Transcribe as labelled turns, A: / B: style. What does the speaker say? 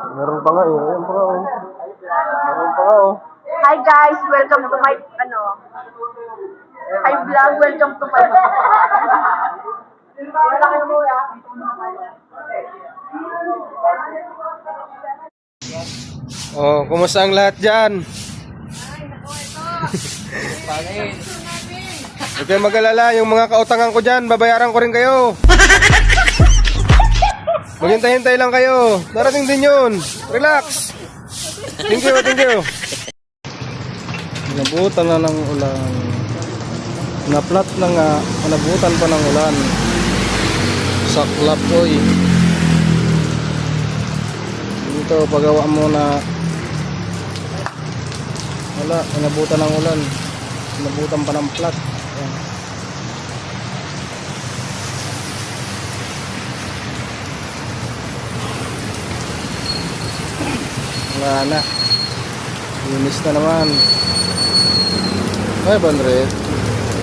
A: Meron pa nga eh. Ayun pa nga oh. Meron pa nga oh.
B: Hi guys, welcome to my hi vlog, welcome to my
A: Oh, kumusta ang lahat dyan? Huwag kayong mag-alala, yung mga kautangan ko dyan, babayaran ko rin kayo. Maghintay-hintay lang kayo. Darating din yun. Relax. Thank you, thank you. Nabutan na ng ulan. Naplat na nga, nabutan pa ng ulan. Saklap oy. Dito, pagawa muna. Wala, nabutan ng ulan. Nabutan pa ng plat. Ayan. Wala na. Linis na naman. 500.